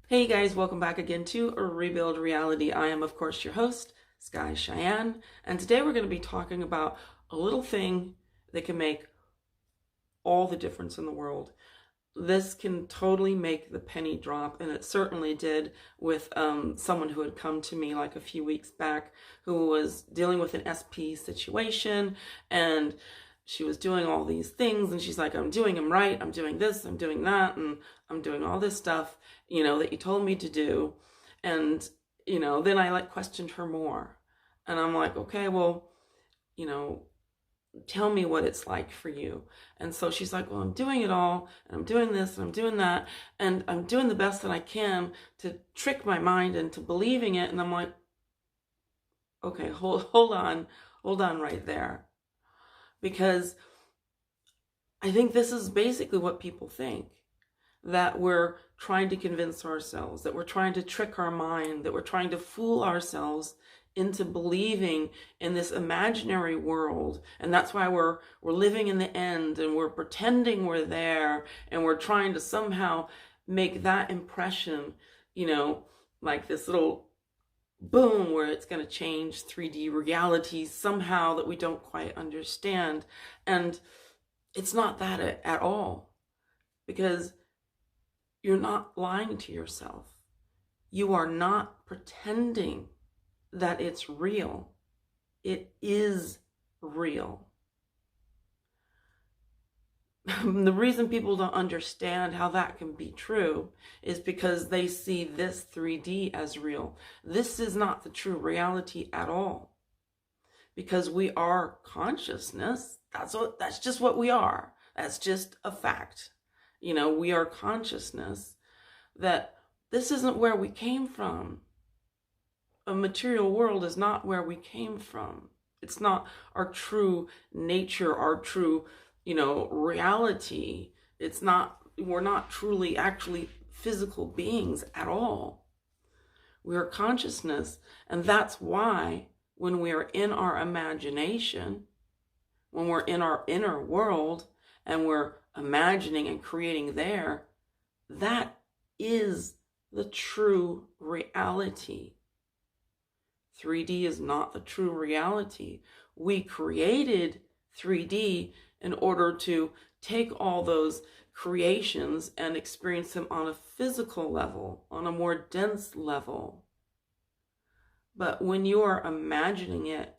Hey guys, welcome back again to Rebuild Reality. I am, of course, your host, Sky Cheyenne, and today we're going to be talking about a little thing that can make all the difference in the world. This can totally make the penny drop, and it certainly did with someone who had come to me like a few weeks back who was dealing with an SP situation, and she was doing all these things, and she's like, I'm doing them right, I'm doing this, I'm doing that, and I'm doing all this stuff, that you told me to do. And, then I questioned her more. And I'm like, okay, well, you know, tell me what it's like for you. And so she's like, well, I'm doing it all, and I'm doing this, and I'm doing that, and I'm doing the best that I can to trick my mind into believing it. And I'm like, okay, hold on right there. Because I think this is basically what people think, that we're trying to convince ourselves, that we're trying to trick our mind, that we're trying to fool ourselves into believing in this imaginary world. And that's why we're living in the end, and we're pretending we're there, and we're trying to somehow make that impression, like this little boom where it's going to change 3D reality somehow that we don't quite understand. And it's not that at all, because you're not lying to yourself. You are not pretending that it's real. It is real. The reason people don't understand how that can be true is because they see this 3D as real. This is not the true reality at all. Because we are consciousness. That's just what we are. That's just a fact. We are consciousness. That this isn't where we came from. A material world is not where we came from. It's not our true nature, our true, reality. We're not truly actually physical beings at all. We are consciousness. And that's why when we are in our imagination, when we're in our inner world and we're imagining and creating there, that is the true reality. 3D is not the true reality. We created 3D in order to take all those creations and experience them on a physical level, on a more dense level. But when you are imagining it,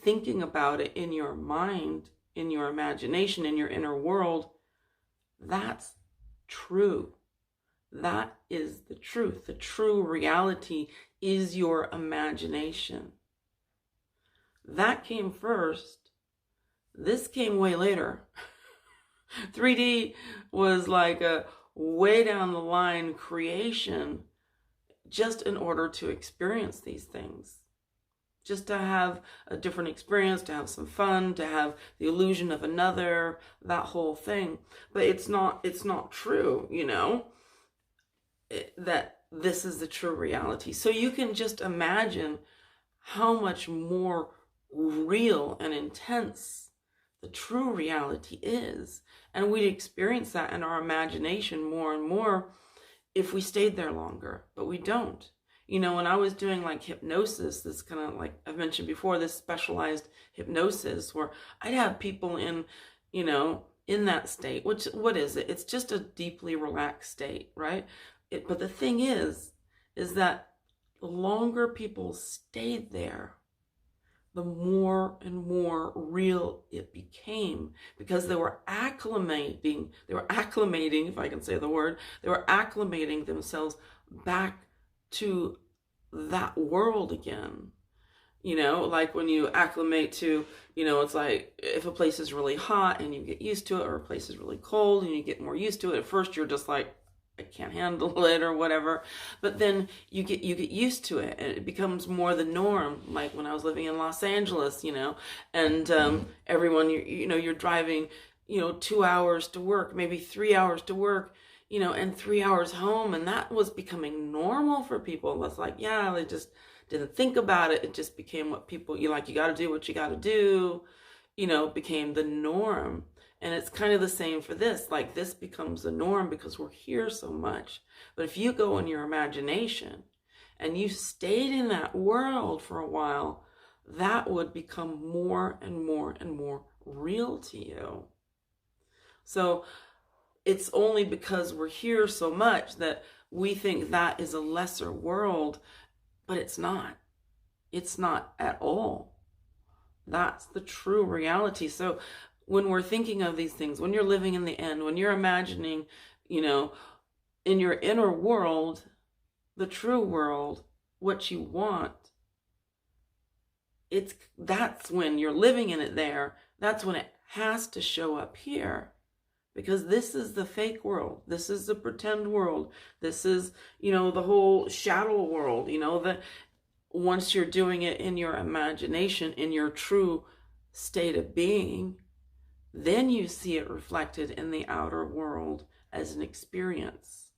thinking about it in your mind, in your imagination, in your inner world, that's true. That is the truth. The true reality is your imagination. That came first. This came way later. 3D was like a way down the line creation just in order to experience these things. Just to have a different experience, to have some fun, to have the illusion of another, that whole thing. But it's not true, that this is the true reality. So you can just imagine how much more real and intense the true reality is. And we'd experience that in our imagination more and more if we stayed there longer, but we don't. When I was doing hypnosis, this kind of I've mentioned before, this specialized hypnosis where I'd have people in that state, which, what is it? It's just a deeply relaxed state, right? But the thing is that the longer people stayed there, the more and more real it became, because they were acclimating, if I can say the word, they were acclimating themselves back to that world again. Like when you acclimate to, it's like if a place is really hot and you get used to it, or a place is really cold and you get more used to it. At first you're just like, I can't handle it or whatever, but then you get used to it and it becomes more the norm. Like when I was living in Los Angeles, and everyone, you're driving, 2 hours to work, maybe 3 hours to work, and 3 hours home, and that was becoming normal for people. It's like, yeah, they just didn't think about it. It just became what people, you got to do what you got to do, became the norm. And it's kind of the same for this. Like, this becomes the norm because we're here so much. But if you go in your imagination and you stayed in that world for a while, that would become more and more and more real to you. So it's only because we're here so much that we think that is a lesser world, but it's not. It's not at all. That's the true reality. So when we're thinking of these things, when you're living in the end, when you're imagining, in your inner world, the true world, what you want, that's when you're living in it there. That's when it has to show up here. Because this is the fake world. This is the pretend world. This is, the whole shadow world, that once you're doing it in your imagination, in your true state of being, then you see it reflected in the outer world as an experience.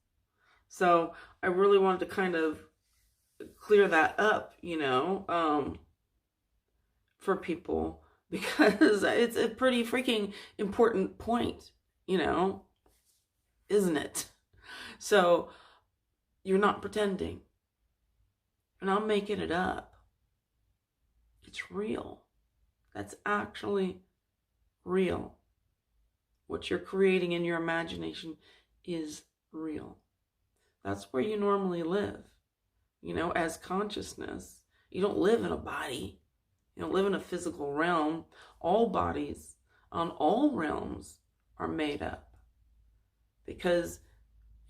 So I really wanted to kind of clear that up, for people, because it's a pretty freaking important point, isn't it? So you're not pretending. You're not making it up. It's real. That's actually real. What you're creating in your imagination is real. That's where you normally live, as consciousness. You don't live in a body. You don't live in a physical realm. All bodies on all realms are made up because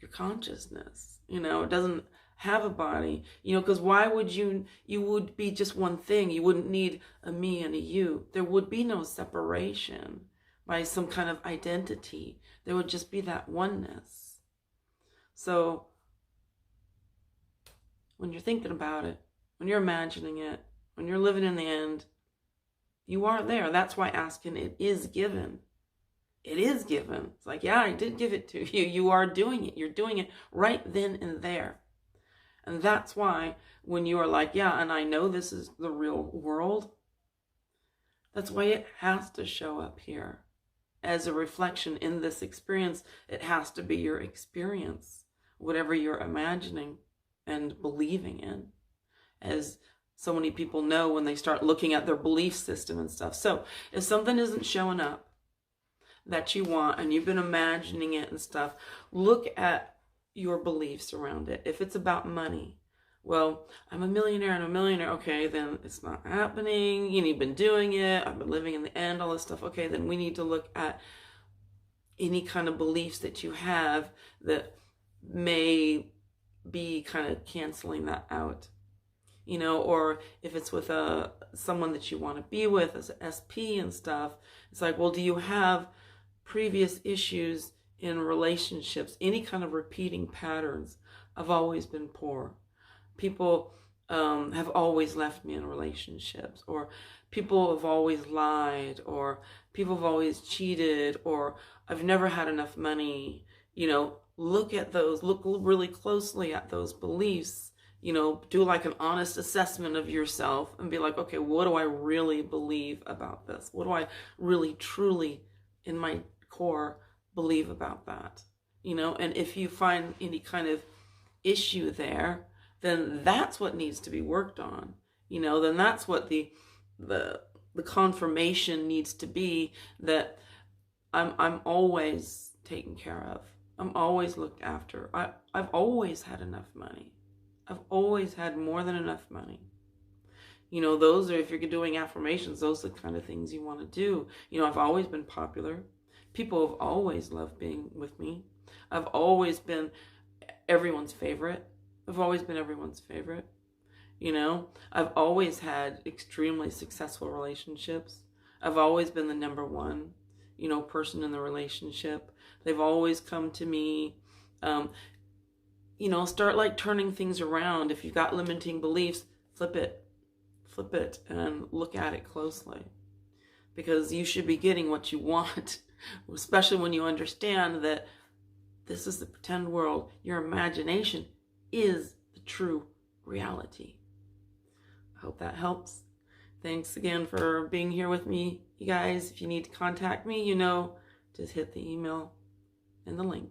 your consciousness, it doesn't have a body, because why would you would be just one thing. You wouldn't need a me and a you. There would be no separation by some kind of identity. There would just be that oneness. So when you're thinking about it, when you're imagining it, when you're living in the end, you are there. That's why asking it is given. It is given. It's like, yeah, I did give it to you. You are doing it. You're doing it right then and there. And that's why when you are like, yeah, and I know this is the real world, that's why it has to show up here as a reflection in this experience. It has to be your experience, whatever you're imagining and believing in, as so many people know when they start looking at their belief system and stuff. So if something isn't showing up that you want and you've been imagining it and stuff, look at your beliefs around it. If it's about money, well, I'm a millionaire and a millionaire. Okay, then it's not happening. You've been doing it. I've been living in the end, all this stuff. Okay, then we need to look at any kind of beliefs that you have that may be kind of canceling that out. Or if it's with someone that you want to be with as an SP and stuff, it's like, well, do you have previous issues in relationships, any kind of repeating patterns? I've always been poor. People have always left me in relationships, or people have always lied, or people have always cheated, or I've never had enough money. Look at those, look really closely at those beliefs. Do like an honest assessment of yourself and be like, okay, what do I really believe about this? What do I really, truly, in my core, believe about that? And if you find any kind of issue there, then that's what needs to be worked on. Then that's what the confirmation needs to be, that I'm always taken care of. I'm always looked after. I've always had enough money. I've always had more than enough money. Those are, if you're doing affirmations, those are the kind of things you want to do. I've always been popular. People have always loved being with me. I've always been everyone's favorite. I've always been everyone's favorite. I've always had extremely successful relationships. I've always been the number one, person in the relationship. They've always come to me. Start like turning things around. If you've got limiting beliefs, flip it and look at it closely, because you should be getting what you want, especially when you understand that this is the pretend world. Your imagination is the true reality. I hope that helps. Thanks again for being here with me, you guys. If you need to contact me, Just hit the email and the link